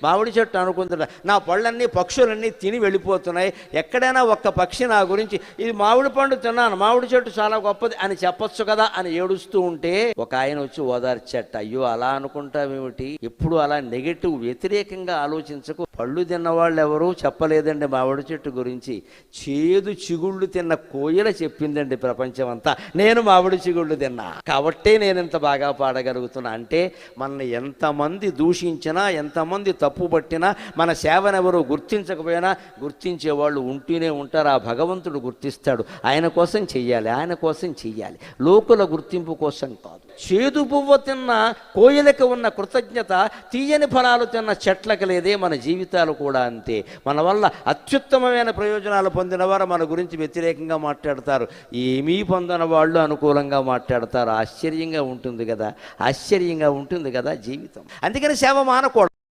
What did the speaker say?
మామిడి చెట్టు అనుకుంటున్నా నా పళ్ళన్నీ పక్షులన్నీ తిని వెళ్ళిపోతున్నాయి, ఎక్కడైనా ఒక్క పక్షి నా గురించి ఇది మామిడి పండు తిన్నాను, మామిడి చెట్టు చాలా గొప్పది అని చెప్పొచ్చు కదా అని ఏడుస్తూ ఉంటే ఒక ఆయన వచ్చి ఓదార్చట, అయ్యో అలా అనుకుంటావేమిటి, ఎప్పుడు అలా నెగటివ్ వ్యతిరేకంగా ఆలోచించకు. పళ్ళు తిన్నవాళ్ళు ఎవరూ చెప్పలేదండి మామిడి చెట్టు గురించి, చేదు చిగుళ్ళు తిన్న కోయిల చెప్పిందండి ప్రపంచం అంతా, నేను మామిడి చిగుళ్ళు తిన్నా కాబట్టే నేను ఇంత బాగా పాడగలుగుతున్నా. అంటే మనల్ని ఎంతమంది దూషించినా, ఎంతమంది తప్పు పట్టినా, మన సేవనెవరూ గుర్తించకపోయినా గుర్తించేవాళ్ళు ఉంటూనే ఉంటారు. ఆ భగవంతుడు గుర్తిస్తాడు. ఆయన కోసం చెయ్యాలి, ఆయన కోసం చెయ్యాలి, లోకుల గుర్తింపు కోసం కాదు. చేదు పువ్వు తిన్న కోయిలకి ఉన్న కృతజ్ఞత తీయని ఫలాలు తిన్న చెట్లకి లేదే. మన జీవితాలు కూడా అంతే. మన వల్ల అత్యుత్తమమైన ప్రయోజనాలు పొందిన వారు మన గురించి వ్యతిరేకంగా మాట్లాడతారు, ఏమీ పొందిన వాళ్ళు అనుకూలంగా మాట్లాడతారు. ఆశ్చర్యంగా ఉంటుంది కదా, ఆశ్చర్యంగా ఉంటుంది కదా జీవితం. అందుకని సేవ మానకూడదు.